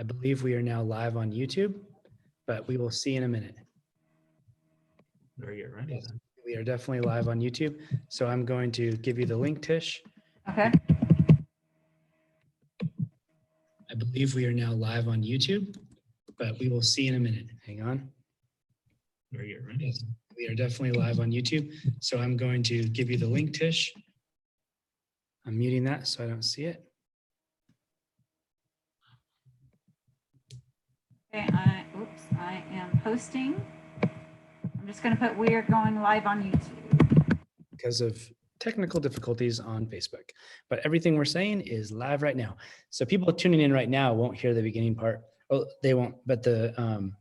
I believe we are now live on YouTube, but we will see in a minute. Are you ready? Yes, we are definitely live on YouTube. So I'm going to give you the link, Tish. Okay. I believe we are now live on YouTube, but we will see in a minute. Hang on. Are you ready? Yes, we are definitely live on YouTube. So I'm going to give you the link, Tish. I'm muting that so I don't see it. Okay, I am posting. I'm just going to put we are going live on YouTube. Because of technical difficulties on Facebook. But everything we're saying is live right now. So people tuning in right now won't hear the beginning part. Oh, they won't, but and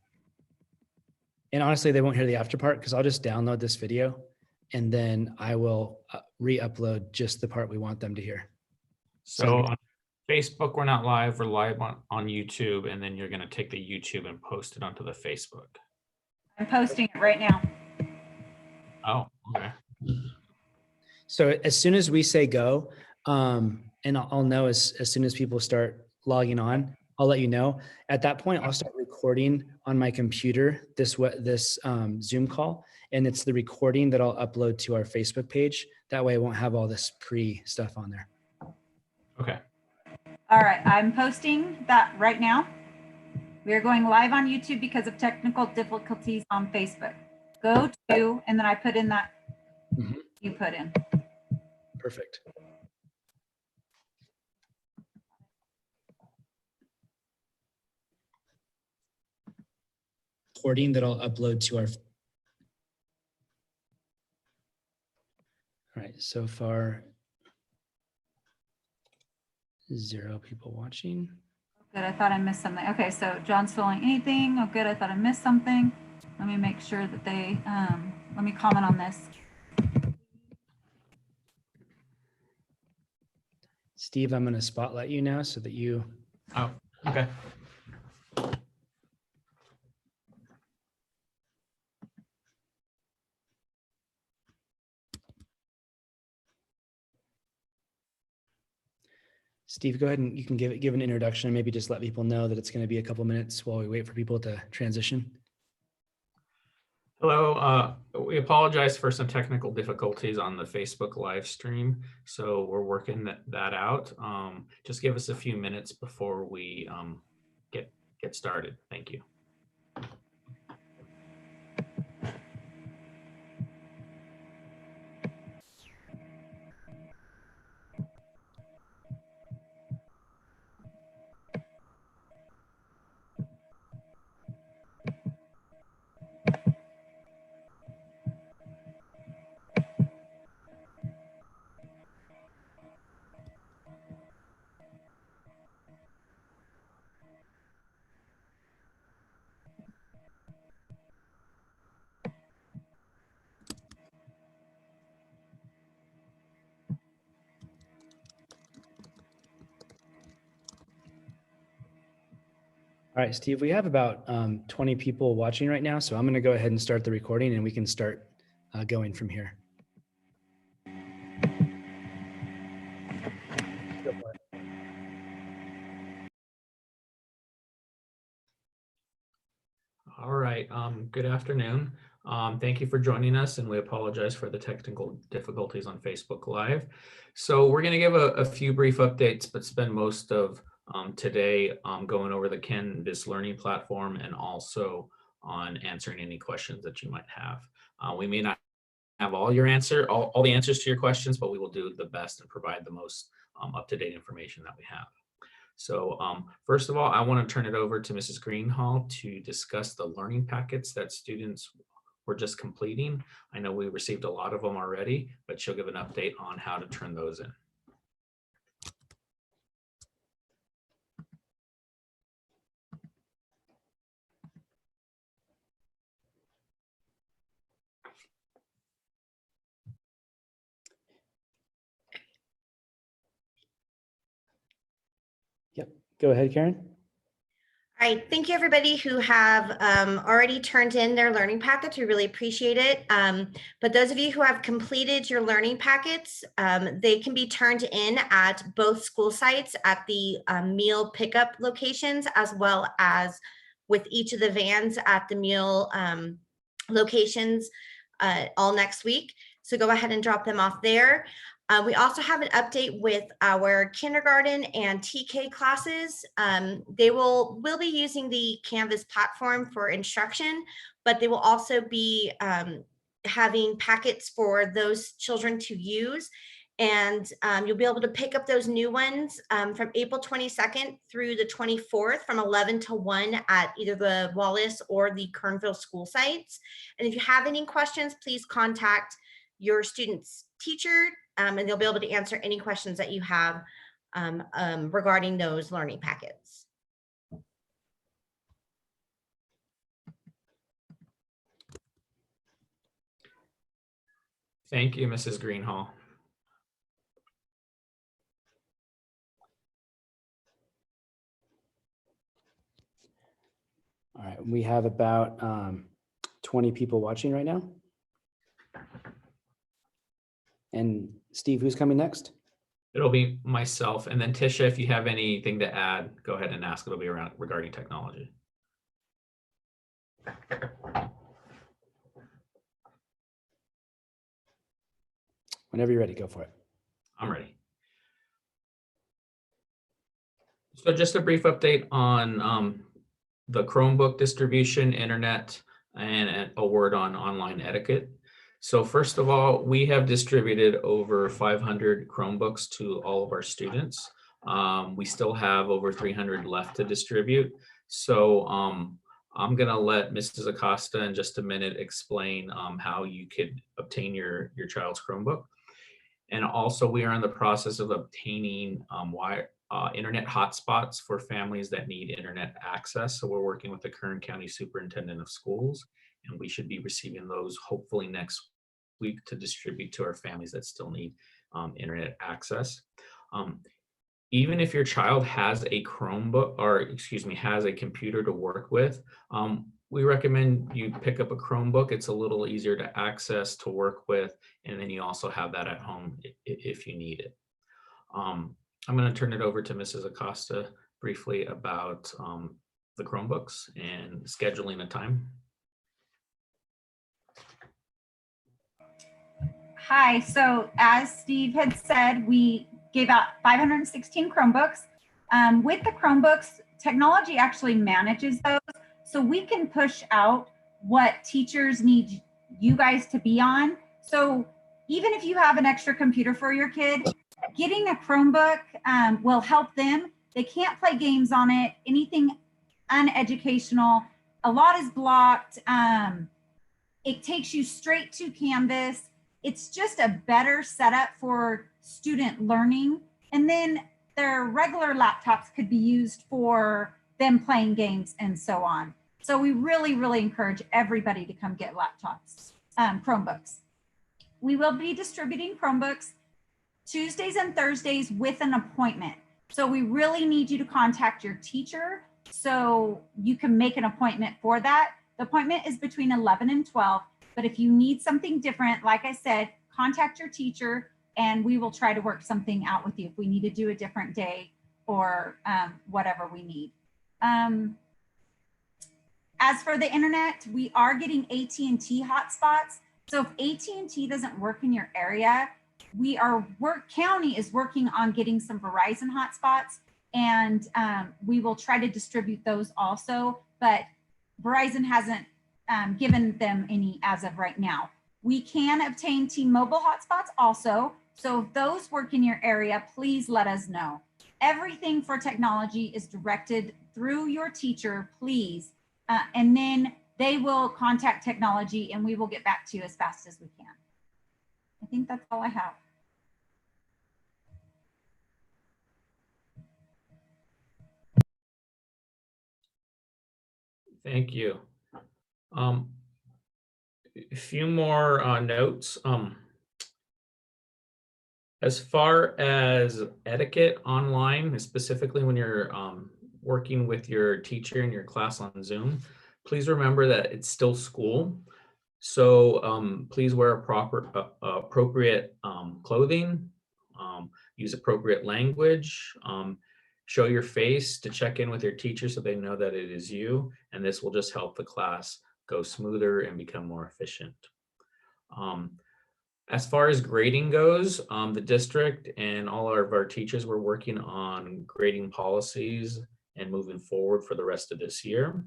honestly, they won't hear the after part because I'll just download this video and then I will re-upload just the part we want them to hear. So on Facebook, we're not live. We're live on YouTube, and then you're going to take the YouTube and post it onto the Facebook. I'm posting it right now. Oh, okay. So as soon as we say go, and I'll know as soon as people start logging on, I'll let you know. At that point, I'll start recording on my computer this Zoom call, and it's the recording that I'll upload to our Facebook page. That way I won't have all this pre stuff on there. Okay. All right, I'm posting that right now. We are going live on YouTube because of technical difficulties on Facebook. Go to, and then I put in that you put in. Perfect. Recording that I'll upload to our. All right, so far, 0 people watching. Good, I thought I missed something. Okay, so John's filling anything. Oh, good, I thought I missed something. Let me make sure that they, let me comment on this. Steve, I'm going to spotlight you now so that you. Oh, okay. Steve, go ahead and you can give an introduction and maybe just let people know that it's going to be a couple minutes while we wait for people to transition. Hello. We apologize for some technical difficulties on the Facebook live stream. So we're working that out. Just give us a few minutes before we get started. Thank you. All right, Steve, we have about 20 people watching right now. So I'm going to go ahead and start the recording and we can start going from here. Go for it. All right. Good afternoon. Thank you for joining us, and we apologize for the technical difficulties on Facebook Live. So we're going to give a few brief updates, but spend most of today going over the Canvas learning platform and also on answering any questions that you might have. We may not have all the answers to your questions, but we will do the best and provide the most up-to-date information that we have. So first of all, I want to turn it over to Mrs. Greenhall to discuss the learning packets that students were just completing. I know we received a lot of them already, but she'll give an update on how to turn those in. Yep. Go ahead, Karen. right, thank you everybody who have already turned in their learning packets. We really appreciate it. But those of you who have completed your learning packets, they can be turned in at both school sites at the meal pickup locations, as well as with each of the vans at the meal locations all next week. So go ahead and drop them off there. We also have an update with our kindergarten and TK classes. They will be using the Canvas platform for instruction, but they will also be having packets for those children to use. And you'll be able to pick up those new ones from April 22nd through the 24th from 11 to 1 at either the Wallace or the Kernville school sites. And if you have any questions, please contact your student's teacher, and they'll be able to answer any questions that you have regarding those learning packets. Thank you, Mrs. Greenhall. All right, we have about 20 people watching right now. And Steve, who's coming next? It'll be myself, and then Tisha, if you have anything to add, go ahead and ask. It'll be around regarding technology. Whenever you're ready, go for it. I'm ready. So just a brief update on the Chromebook distribution, internet, and a word on online etiquette. So first of all, we have distributed over 500 Chromebooks to all of our students. We still have over 300 left to distribute. So I'm gonna let Mrs. Acosta in just a minute explain how you could obtain your child's Chromebook. And also we are in the process of obtaining internet hotspots for families that need internet access. So we're working with the Kern County Superintendent of Schools, and we should be receiving those hopefully next week to distribute to our families that still need internet access. Even if your child has a Chromebook, or excuse me, has a computer to work with, we recommend you pick up a Chromebook. It's a little easier to access, to work with, and then you also have that at home if you need it. I'm going to turn it over to Mrs. Acosta briefly about the Chromebooks and scheduling a time. Hi, so as Steve had said, we gave out 516 Chromebooks. With the Chromebooks, technology actually manages those, so we can push out what teachers need you guys to be on. So even if you have an extra computer for your kid, getting a Chromebook will help them. They can't play games on it, anything uneducational. A lot is blocked. It takes you straight to Canvas. It's just a better setup for student learning. And then their regular laptops could be used for them playing games and so on. So we really, really encourage everybody to come get laptops, Chromebooks. We will be distributing Chromebooks Tuesdays and Thursdays with an appointment. So we really need you to contact your teacher so you can make an appointment for that. The appointment is between 11 and 12. But if you need something different, like I said, contact your teacher and we will try to work something out with you if we need to do a different day or whatever we need. As for the internet, we are getting AT&T hotspots. So if AT&T doesn't work in your area, county is working on getting some Verizon hotspots, and we will try to distribute those also, but Verizon hasn't given them any as of right now. We can obtain T-Mobile hotspots also. So if those work in your area, please let us know. Everything for technology is directed through your teacher, please. And then they will contact technology and we will get back to you as fast as we can. I think that's all I have. Thank you. A few more notes. As far as etiquette online, specifically when you're working with your teacher in your class on Zoom, please remember that it's still school. So please wear appropriate clothing, use appropriate language, show your face to check in with your teacher so they know that it is you, and this will just help the class go smoother and become more efficient. As far as grading goes, the district and all of our teachers were working on grading policies and moving forward for the rest of this year.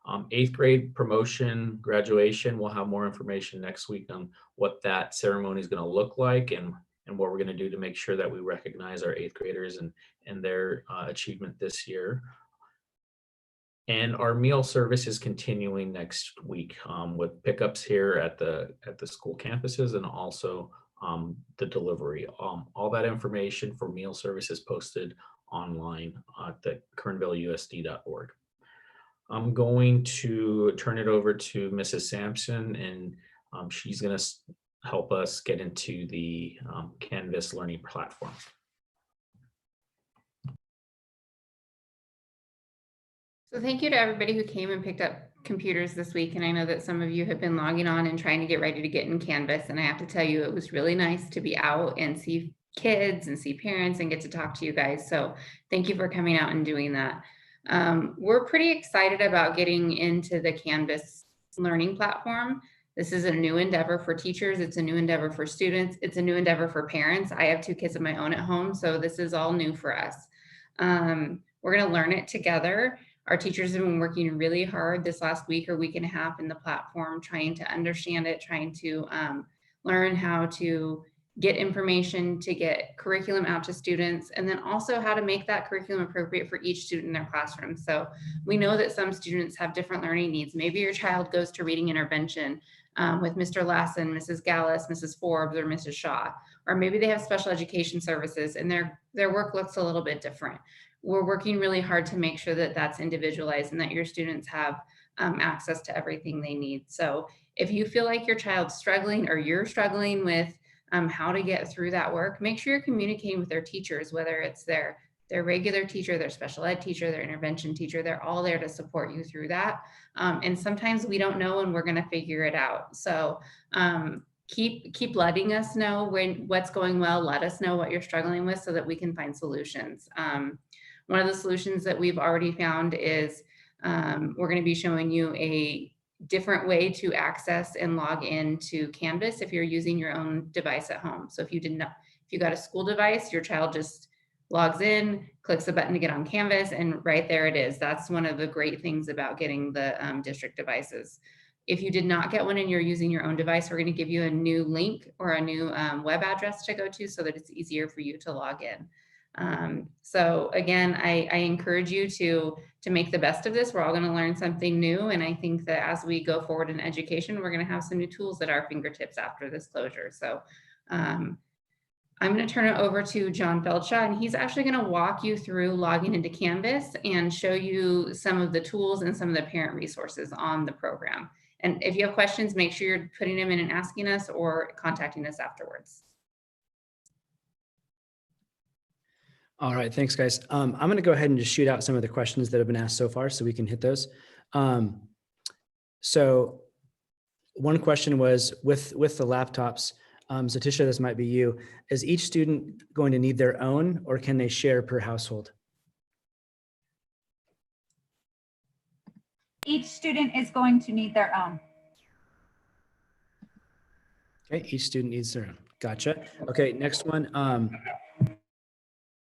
8th grade promotion graduation, we'll have more information next week on what that ceremony is going to look like and what we're going to do to make sure that we recognize our 8th graders and their achievement this year. And our meal service is continuing next week with pickups here at the school campuses and also the delivery. All that information for meal service is posted online at the kernvilleusd.org. I'm going to turn it over to Mrs. Sampson, and she's going to help us get into the Canvas learning platform. So thank you to everybody who came and picked up computers this week. And I know that some of you have been logging on and trying to get ready to get in Canvas. And I have to tell you, it was really nice to be out and see kids and see parents and get to talk to you guys. So thank you for coming out and doing that. We're pretty excited about getting into the Canvas learning platform. This is a new endeavor for teachers. It's a new endeavor for students. It's a new endeavor for parents. I have 2 kids of my own at home, so this is all new for us. We're going to learn it together. Our teachers have been working really hard this last week or week and a half in the platform, trying to understand it, trying to learn how to get information, to get curriculum out to students, and then also how to make that curriculum appropriate for each student in their classroom. So we know that some students have different learning needs. Maybe your child goes to reading intervention with Mr. Lassen, Mrs. Gallus, Mrs. Forbes, or Mrs. Shaw, or maybe they have special education services and their work looks a little bit different. We're working really hard to make sure that that's individualized and that your students have access to everything they need. So if you feel like your child's struggling or you're struggling with how to get through that work, make sure you're communicating with their teachers, whether it's their regular teacher, their special ed teacher, their intervention teacher. They're all there to support you through that. And sometimes we don't know and we're going to figure it out. So keep letting us know what's going well. Let us know what you're struggling with so that we can find solutions. One of the solutions that we've already found is we're going to be showing you a different way to access and log into Canvas if you're using your own device at home. So if you got a school device, your child just logs in, clicks the button to get on Canvas, and right there it is. That's one of the great things about getting the district devices. If you did not get one and you're using your own device, we're going to give you a new link or a new web address to go to so that it's easier for you to log in. So again, I encourage you to make the best of this. We're all going to learn something new. And I think that as we go forward in education, we're going to have some new tools at our fingertips after this closure. So I'm going to turn it over to John Feldshaw, and he's actually going to walk you through logging into Canvas and show you some of the tools and some of the parent resources on the program. And if you have questions, make sure you're putting them in and asking us or contacting us afterwards. All right, thanks guys. I'm going to go ahead and just shoot out some of the questions that have been asked so far so we can hit those. So one question was with the laptops, Zatisha, this might be you. Is each student going to need their own or can they share per household? Each student is going to need their own. Okay, each student needs their own. Gotcha. Okay, next one.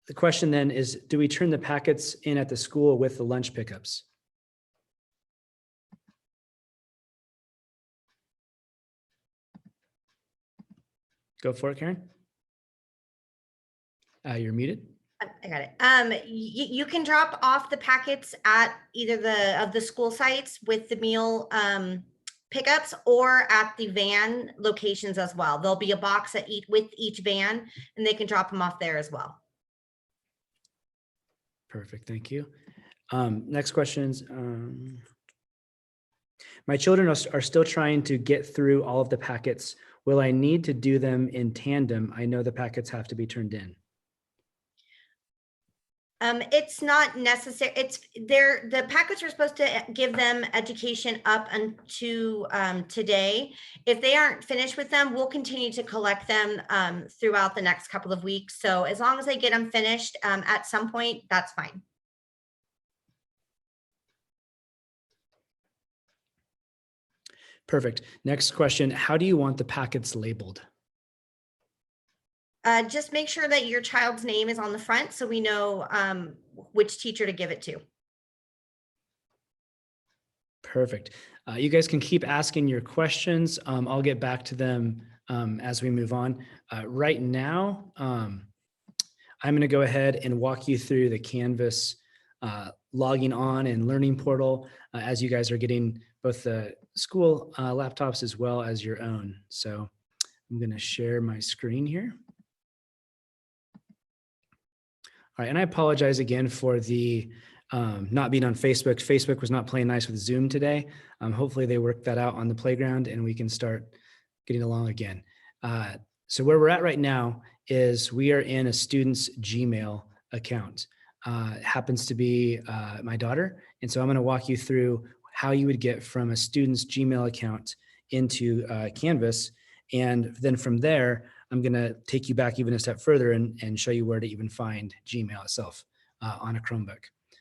The question then is, do we turn the packets in at the school with the lunch pickups? Go for it, Karen. You're muted. I got it. You can drop off the packets at either of the school sites with the meal pickups or at the van locations as well. There'll be a box with each van and they can drop them off there as well. Perfect, thank you. Next questions. My children are still trying to get through all of the packets. Will I need to do them in tandem? I know the packets have to be turned in. It's not necessary. The packets are supposed to give them education up unto today. If they aren't finished with them, we'll continue to collect them throughout the next couple of weeks. So as long as they get them finished at some point, that's fine. Perfect. Next question. How do you want the packets labeled? Just make sure that your child's name is on the front so we know which teacher to give it to. Perfect. You guys can keep asking your questions. I'll get back to them as we move on. Right now, I'm going to go ahead and walk you through the Canvas logging on and learning portal as you guys are getting both the school laptops as well as your own. So I'm going to share my screen here. All right, and I apologize again for the not being on Facebook. Facebook was not playing nice with Zoom today. Hopefully they worked that out on the playground and we can start getting along again. So where we're at right now is we are in a student's Gmail account. It happens to be my daughter. And so I'm gonna walk you through how you would get from a student's Gmail account into Canvas. And then from there, I'm gonna take you back even a step further and show you where to even find Gmail itself on a Chromebook.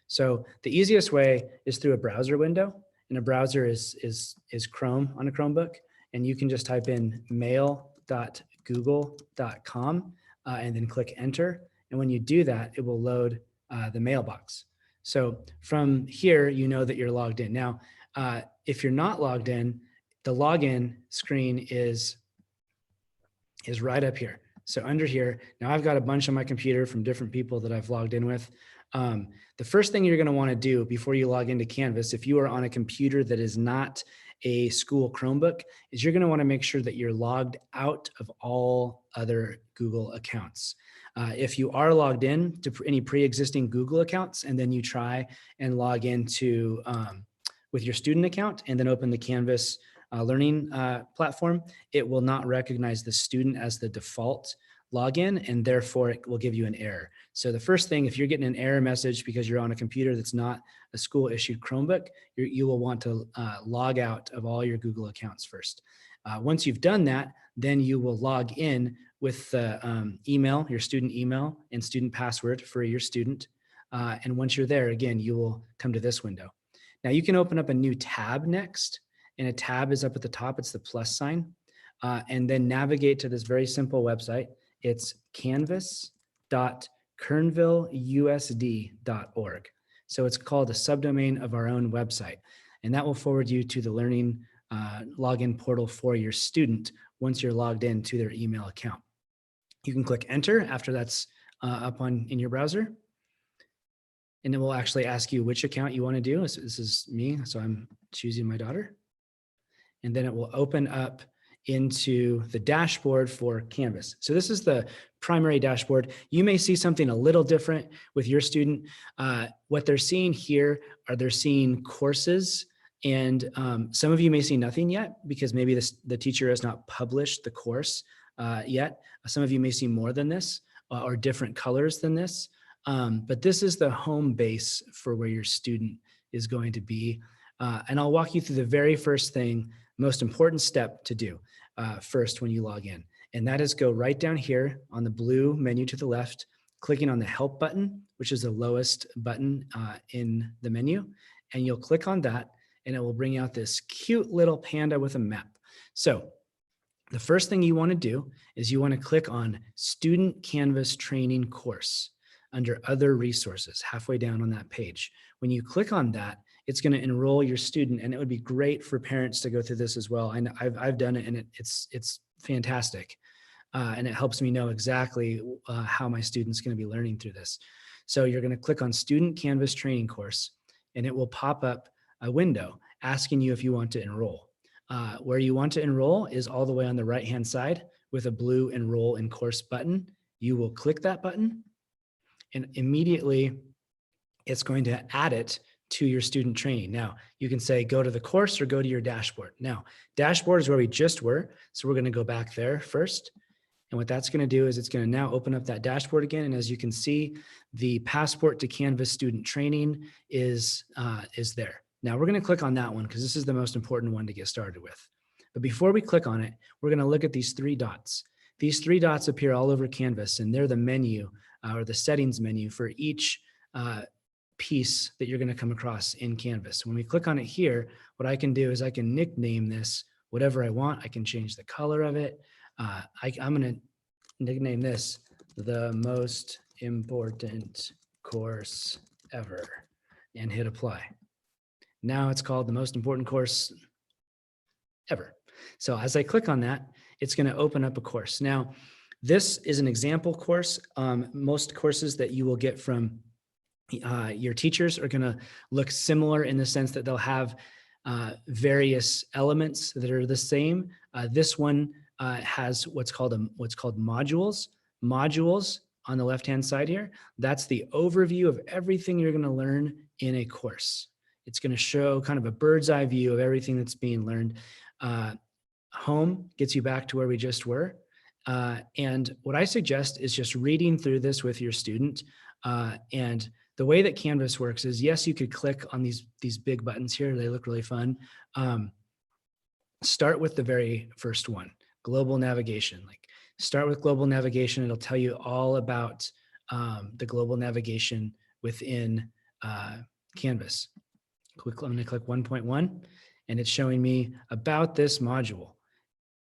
So the easiest way is through a browser window, and a browser is Chrome on a Chromebook, and you can just type in mail.google.com and then click enter. And when you do that, it will load the mailbox. So from here, you know that you're logged in. Now, if you're not logged in, the login screen is right up here. So under here, now I've got a bunch on my computer from different people that I've logged in with. The first thing you're going to want to do before you log into Canvas, if you are on a computer that is not a school Chromebook, is you're going to want to make sure that you're logged out of all other Google accounts. If you are logged in to any pre-existing Google accounts, and then you try and log into with your student account and then open the Canvas learning platform, it will not recognize the student as the default login, and therefore it will give you an error. So the first thing, if you're getting an error message because you're on a computer that's not a school issued Chromebook, you will want to log out of all your Google accounts first. Once you've done that, then you will log in with the email, your student email and student password for your student. And once you're there, again, you will come to this window. Now you can open up a new tab next, and a tab is up at the top. It's the plus sign. And then navigate to this very simple website. It's canvas.kernvilleusd.org. So it's called a subdomain of our own website. And that will forward you to the learning login portal for your student once you're logged in to their email account. You can click enter after that's up in your browser. And it will actually ask you which account you want to do. This is me, so I'm choosing my daughter. And then it will open up into the dashboard for Canvas. So this is the primary dashboard. You may see something a little different with your student. What they're seeing here are they're seeing courses, and some of you may see nothing yet because maybe the teacher has not published the course yet. Some of you may see more than this or different colors than this. But this is the home base for where your student is going to be. And I'll walk you through the very first thing, most important step to do first when you log in. And that is go right down here on the blue menu to the left, clicking on the help button, which is the lowest button in the menu. And you'll click on that and it will bring out this cute little panda with a map. So the first thing you want to do is you want to click on Student Canvas Training Course under Other Resources, halfway down on that page. When you click on that, it's going to enroll your student, and it would be great for parents to go through this as well. And I've done it, and it's fantastic, and it helps me know exactly how my student's going to be learning through this. So you're going to click on Student Canvas Training Course, and it will pop up a window asking you if you want to enroll. Where you want to enroll is all the way on the right-hand side with a blue Enroll in Course button. You will click that button, and immediately it's going to add it to your student training. Now, you can say, go to the course or go to your dashboard. Now, dashboard is where we just were. So we're going to go back there first. And what that's going to do is it's going to now open up that dashboard again. And as you can see, the Passport to Canvas student training is there. Now we're going to click on that one because this is the most important one to get started with. But before we click on it, we're going to look at these 3 dots. These 3 dots appear all over Canvas, and they're the menu or the settings menu for each piece that you're going to come across in Canvas. When we click on it here, what I can do is I can nickname this whatever I want. I can change the color of it. I'm going to nickname this the most important course ever and hit apply. Now it's called the most important course ever. So as I click on that, it's going to open up a course. Now, this is an example course. Most courses that you will get from your teachers are going to look similar in the sense that they'll have various elements that are the same. This one has what's called modules. Modules on the left-hand side here, that's the overview of everything you're going to learn in a course. It's going to show kind of a bird's eye view of everything that's being learned. Home gets you back to where we just were. And what I suggest is just reading through this with your student. And the way that Canvas works is, yes, you could click on these big buttons here. They look really fun. Start with the very first one, global navigation. Like, start with global navigation. It'll tell you all about the global navigation within Canvas. I'm going to click 1.1, and it's showing me about this module.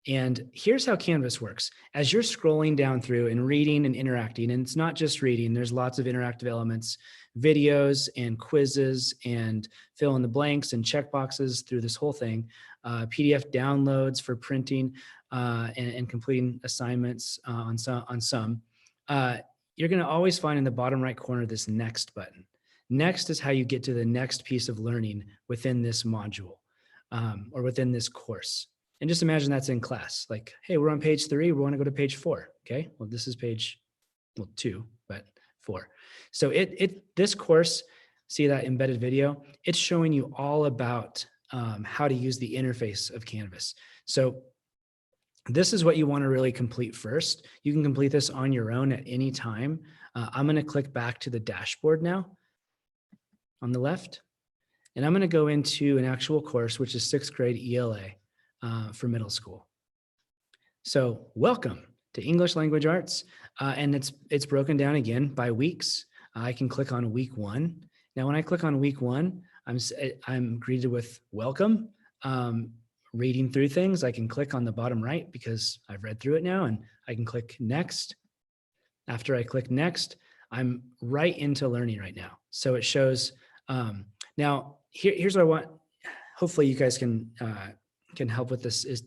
And here's how Canvas works. As you're scrolling down through and reading and interacting, and it's not just reading, there's lots of interactive elements, videos and quizzes and fill in the blanks and checkboxes through this whole thing, PDF downloads for printing and completing assignments on some. You're going to always find in the bottom right corner this next button. Next is how you get to the next piece of learning within this module or within this course. And just imagine that's in class. Like, hey, we're on page 3. We want to go to page 4. Okay, well, this is page 2, but 4. So this course, see that embedded video? It's showing you all about how to use the interface of Canvas. So this is what you want to really complete first. You can complete this on your own at any time. I'm going to click back to the dashboard now on the left. And I'm going to go into an actual course, which is 6th grade ELA. For middle school. So welcome to English Language Arts. And it's broken down again by weeks. I can click on week 1. Now, when I click on week 1, I'm greeted with welcome. Reading through things, I can click on the bottom right because I've read through it now, and I can click next. After I click next, I'm right into learning right now. So it shows, now here's what I want. Hopefully you guys can help with this is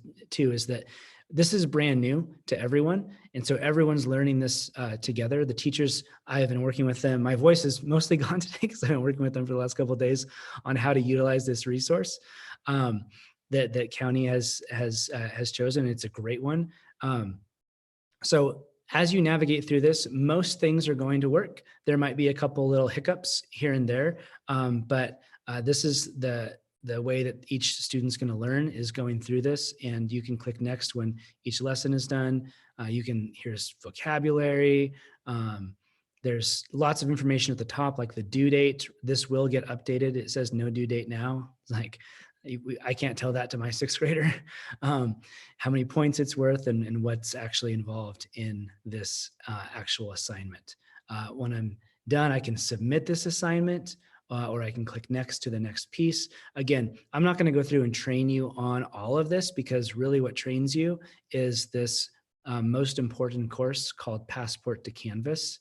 that this is brand new to everyone. And so everyone's learning this together. The teachers, I have been working with them. My voice is mostly gone today because I've been working with them for the last couple of days on how to utilize this resource that County has chosen. It's a great one. So as you navigate through this, most things are going to work. There might be a couple little hiccups here and there, but this is the way that each student's going to learn is going through this, and you can click next when each lesson is done. Here's vocabulary. There's lots of information at the top, like the due date. This will get updated. It says no due date now. It's like, I can't tell that to my 6th grader, how many points it's worth and what's actually involved in this actual assignment. When I'm done, I can submit this assignment. Or I can click next to the next piece. Again, I'm not going to go through and train you on all of this because really what trains you is this most important course called Passport to Canvas.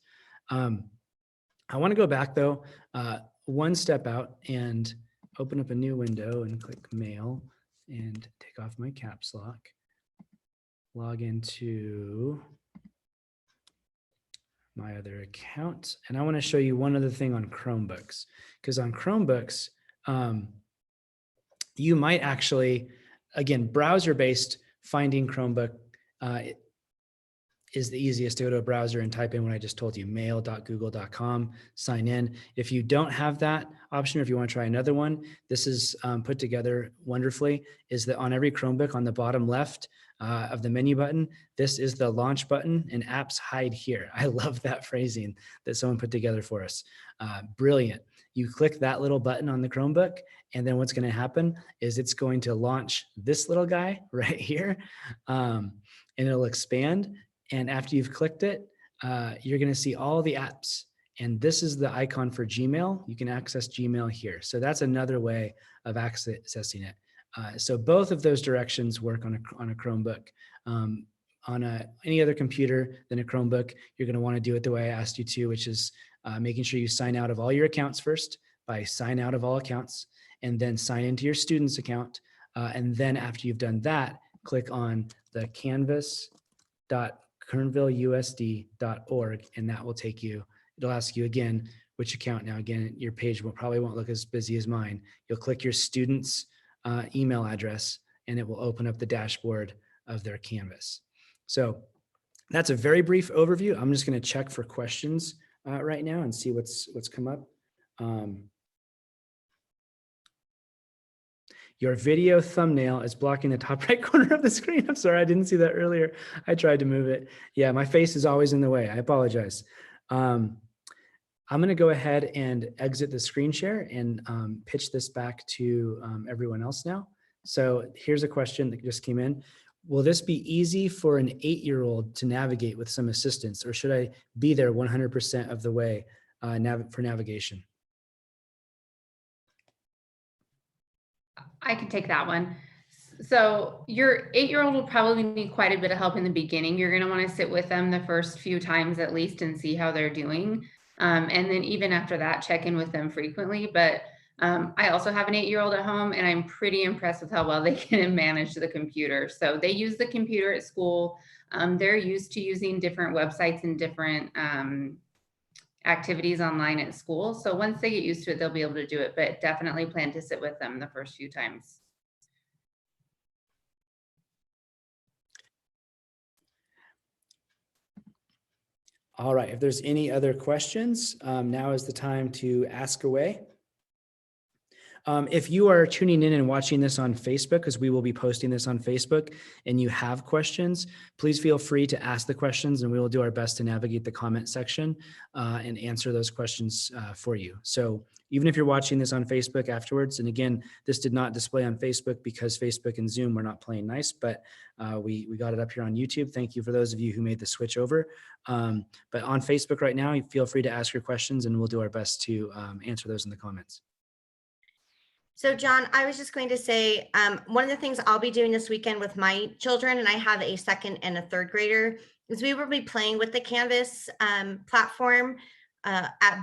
I want to go back though, one step out and open up a new window and click Mail and take off my caps lock. Log into my other account. And I want to show you one other thing on Chromebooks, because on Chromebooks, you might actually, again, browser-based finding Chromebook is the easiest to go to a browser and type in what I just told you, mail.google.com, sign in. If you don't have that option, or if you want to try another one, this is put together wonderfully, is that on every Chromebook on the bottom left, of the menu button, this is the launch button, and apps hide here. I love that phrasing that someone put together for us. Brilliant. You click that little button on the Chromebook, and then what's going to happen is it's going to launch this little guy right here, and it'll expand. And after you've clicked it, you're going to see all the apps. And this is the icon for Gmail. You can access Gmail here. So that's another way of accessing it. So both of those directions work on a Chromebook. On any other computer than a Chromebook, you're going to want to do it the way I asked you to, which is making sure you sign out of all your accounts first by sign out of all accounts, and then sign into your student's account. And then after you've done that, click on the canvas.kernvilleusd.org, and that will take you. It'll ask you again, which account. Now, again, your page probably won't look as busy as mine. You'll click your student's email address, and it will open up the dashboard of their Canvas. So that's a very brief overview. I'm just going to check for questions right now and see what's come up. Your video thumbnail is blocking the top right corner of the screen. I'm sorry, I didn't see that earlier. I tried to move it. Yeah, my face is always in the way. I apologize. I'm going to go ahead and exit the screen share and pitch this back to everyone else now. So here's a question that just came in. Will this be easy for an 8-year-old to navigate with some assistance, or should I be there 100% of the way for navigation? I can take that one. So your 8-year-old will probably need quite a bit of help in the beginning. You're going to want to sit with them the first few times at least and see how they're doing. And then even after that, check in with them frequently. But I also have an 8-year-old at home, and I'm pretty impressed with how well they can manage the computer. So they use the computer at school. They're used to using different websites and different activities online at school. So once they get used to it, they'll be able to do it, but definitely plan to sit with them the first few times. All right, if there's any other questions, now is the time to ask away. If you are tuning in and watching this on Facebook, because we will be posting this on Facebook, and you have questions, please feel free to ask the questions, and we will do our best to navigate the comment section and answer those questions for you. So even if you're watching this on Facebook afterwards, and again, this did not display on Facebook because Facebook and Zoom were not playing nice, but we got it up here on YouTube. Thank you for those of you who made the switch over. But on Facebook right now, feel free to ask your questions, and we'll do our best to answer those in the comments. So John, I was just going to say, one of the things I'll be doing this weekend with my children, and I have a 2nd and a 3rd grader, is we will be playing with the Canvas platform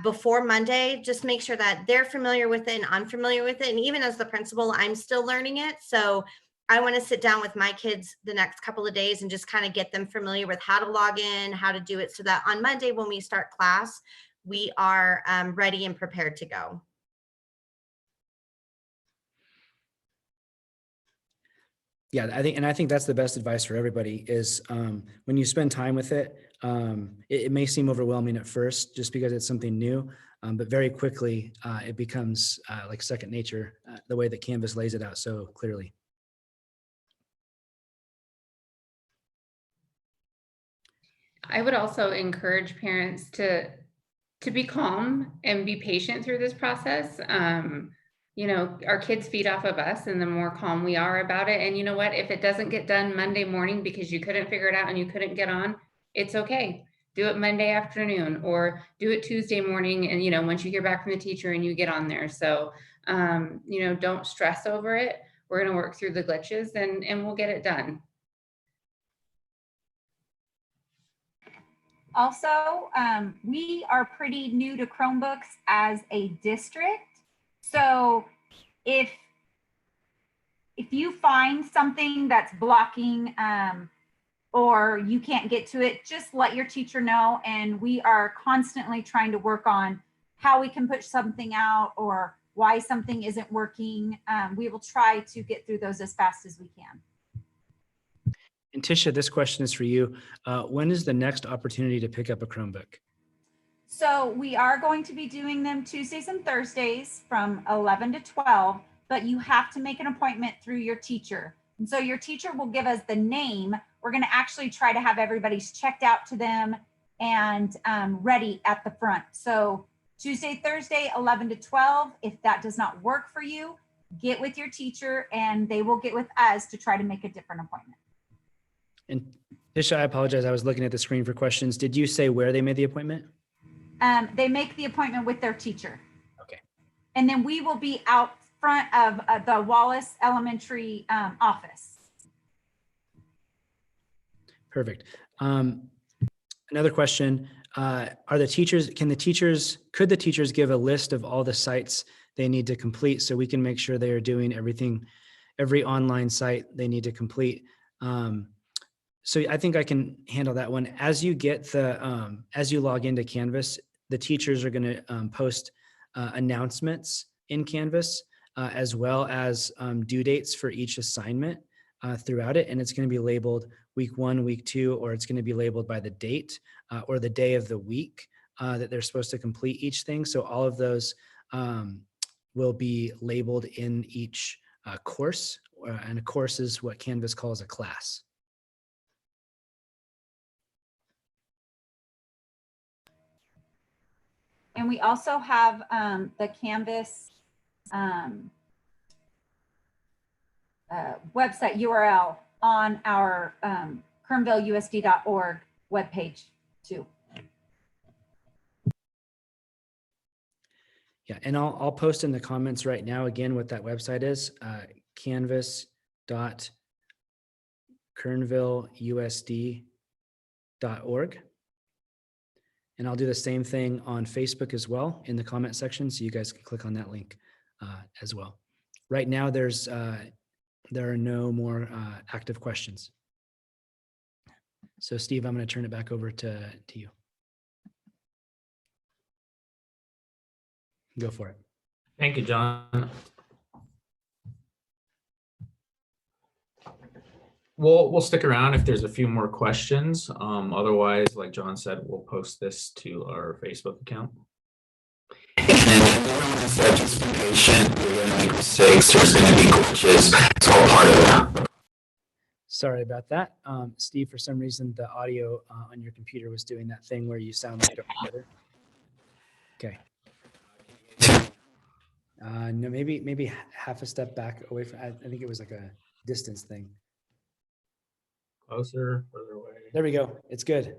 before Monday. Just make sure that they're familiar with it and I'm familiar with it. And even as the principal, I'm still learning it. So I want to sit down with my kids the next couple of days and just kind of get them familiar with how to log in, how to do it, so that on Monday when we start class, we are ready and prepared to go. Yeah, I think that's the best advice for everybody is when you spend time with it, it may seem overwhelming at first just because it's something new, but very quickly it becomes like second nature, the way that Canvas lays it out so clearly. I would also encourage parents to be calm and be patient through this process. You know, our kids feed off of us, and the more calm we are about it. And you know what, if it doesn't get done Monday morning because you couldn't figure it out and you couldn't get on, it's okay. Do it Monday afternoon or do it Tuesday morning. And, you know, once you hear back from the teacher and you get on there. So, you know, don't stress over it. We're going to work through the glitches and we'll get it done. Also, we are pretty new to Chromebooks as a district. So if you find something that's blocking or you can't get to it, just let your teacher know. And we are constantly trying to work on how we can push something out or why something isn't working. We will try to get through those as fast as we can. And Tisha, this question is for you. When is the next opportunity to pick up a Chromebook? So we are going to be doing them Tuesdays and Thursdays from 11 to 12, but you have to make an appointment through your teacher. And so your teacher will give us the name. We're going to actually try to have everybody's checked out to them and ready at the front. So Tuesday, Thursday, 11 to 12. If that does not work for you, get with your teacher and they will get with us to try to make a different appointment. And Tisha, I apologize. I was looking at the screen for questions. Did you say where they made the appointment? They make the appointment with their teacher. Okay. And then we will be out front of the Wallace Elementary office. Perfect. Another question, could the teachers give a list of all the sites they need to complete so we can make sure they are doing every online site they need to complete? So I think I can handle that one. As you log into Canvas, the teachers are going to post announcements in Canvas as well as due dates for each assignment throughout it. And it's going to be labeled week 1, week 2, or it's going to be labeled by the date or the day of the week that they're supposed to complete each thing. So all of those will be labeled in each course, and a course is what Canvas calls a class. And we also have the Canvas website URL on our KernvilleUSD.org webpage too. Yeah, and I'll post in the comments right now again what that website is, canvas.kernvilleusd.org. And I'll do the same thing on Facebook as well in the comment section, so you guys can click on that link as well. Right now, there are no more active questions. So Steve, I'm going to turn it back over to you. Go for it. Thank you, John. We'll stick around if there's a few more questions. Otherwise, like John said, we'll post this to our Facebook account. And everyone is there, just be patient. We're going to make mistakes. There's going to be glitches. It's all part of that. Sorry about that. Steve, for some reason, the audio on your computer was doing that thing where you sound like together. Okay. No, maybe half a step back away from, I think it was like a distance thing. Closer, further away. There we go. It's good.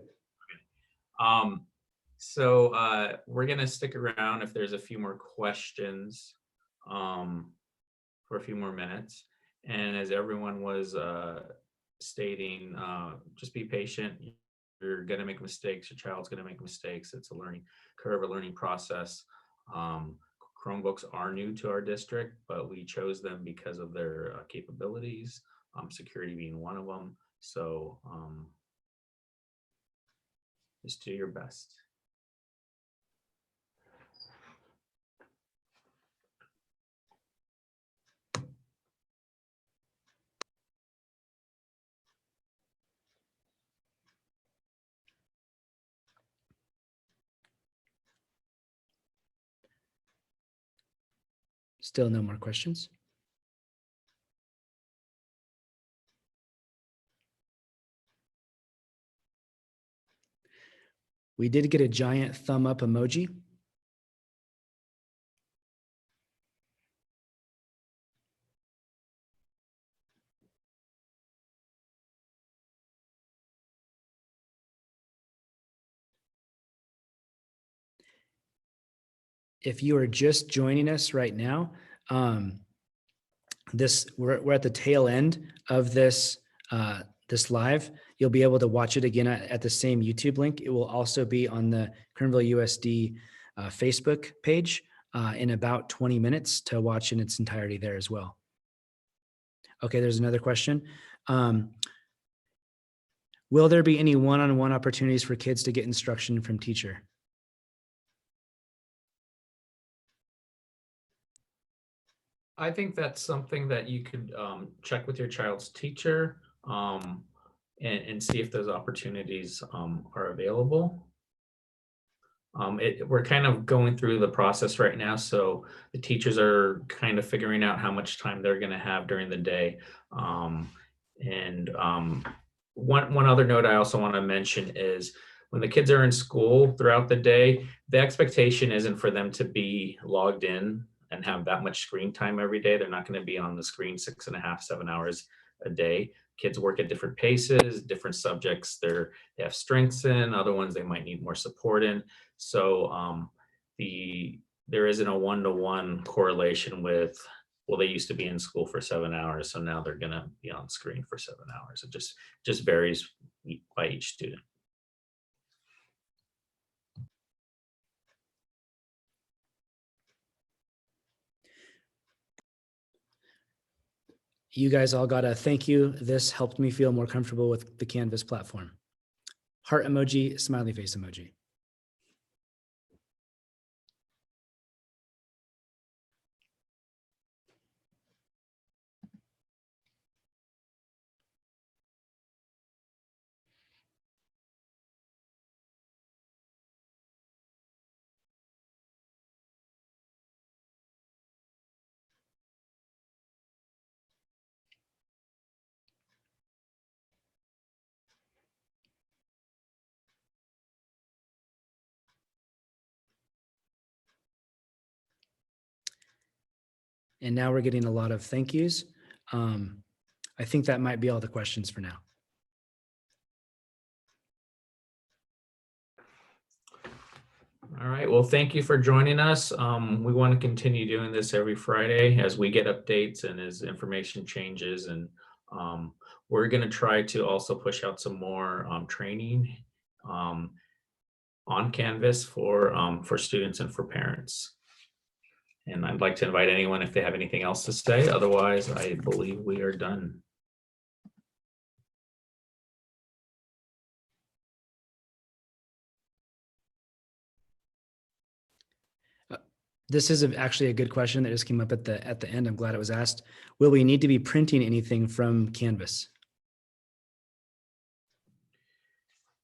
So we're going to stick around if there's a few more questions for a few more minutes. And as everyone was stating, just be patient. You're going to make mistakes. Your child's going to make mistakes. It's a learning curve, a learning process. Chromebooks are new to our district, but we chose them because of their capabilities, security being one of them. So just do your best. Still no more questions. We did get a giant thumb up emoji. If you are just joining us right now, we're at the tail end of this this live. You'll be able to watch it again at the same YouTube link. It will also be on the Kernville USD Facebook page in about 20 minutes to watch in its entirety there as well. Okay, there's another question. Will there be any one-on-one opportunities for kids to get instruction from teacher? I think that's something that you could check with your child's teacher and see if those opportunities are available. we're kind of going through the process right now. So the teachers are kind of figuring out how much time they're going to have during the day. One other note I also want to mention is when the kids are in school throughout the day, the expectation isn't for them to be logged in and have that much screen time every day. They're not going to be on the screen 6.5, 7 hours a day. Kids work at different paces, different subjects they have strengths in, other ones they might need more support in. So there isn't a one-to-one correlation with, well, they used to be in school for 7 hours, so now they're going to be on screen for 7 hours. It just varies by each student. You guys all got a thank you. This helped me feel more comfortable with the Canvas platform. Heart emoji, smiley face emoji. And now we're getting a lot of thank yous. I think that might be all the questions for now. All right, well, thank you for joining us. We want to continue doing this every Friday as we get updates and as information changes. And we're going to try to also push out some more training on Canvas for students and for parents. And I'd like to invite anyone if they have anything else to say. Otherwise, I believe we are done. This is actually a good question that just came up at the end. I'm glad it was asked. Will we need to be printing anything from Canvas?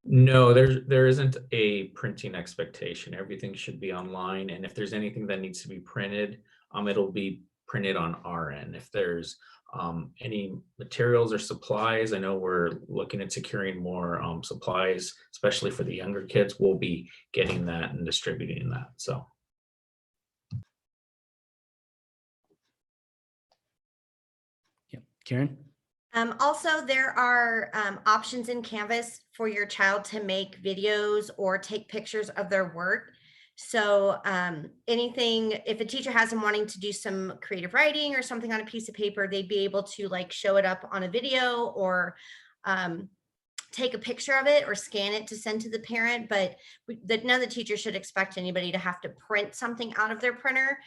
No, there isn't a printing expectation. Everything should be online. And if there's anything that needs to be printed, it'll be printed on our end. If there's any materials or supplies, I know we're looking at securing more supplies, especially for the younger kids. We'll be getting that and distributing that. So. Yep. Karen? Also, there are options in Canvas for your child to make videos or take pictures of their work. So anything, if a teacher has them wanting to do some creative writing or something on a piece of paper, they'd be able to like show it up on a video or take a picture of it or scan it to send to the parent. But none of the teachers should expect anybody to have to print something out of their printer.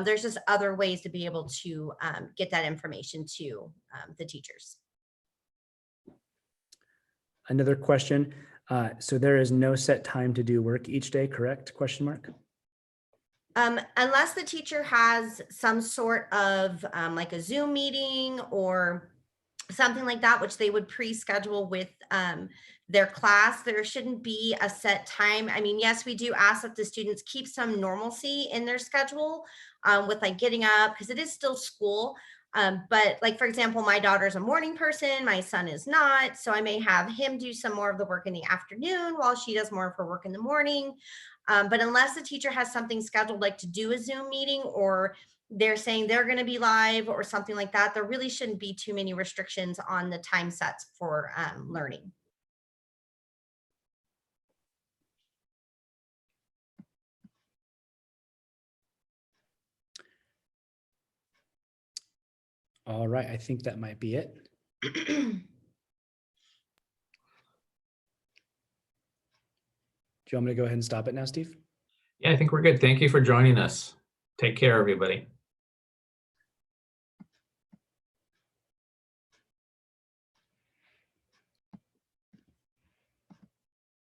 There's just other ways to be able to get that information to the teachers. Another question. So there is no set time to do work each day, correct? Question mark. Unless the teacher has some sort of like a Zoom meeting or something like that, which they would pre-schedule with their class, there shouldn't be a set time. I mean, yes, we do ask that the students keep some normalcy in their schedule with like getting up, because it is still school. But like, for example, my daughter's a morning person, my son is not. So I may have him do some more of the work in the afternoon while she does more of her work in the morning. But unless the teacher has something scheduled, like to do a Zoom meeting, or they're saying they're going to be live or something like that, there really shouldn't be too many restrictions on the time sets for learning. All right, I think that might be it. Do you want me to go ahead and stop it now, Steve? Yeah, I think we're good. Thank you for joining us. Take care, everybody.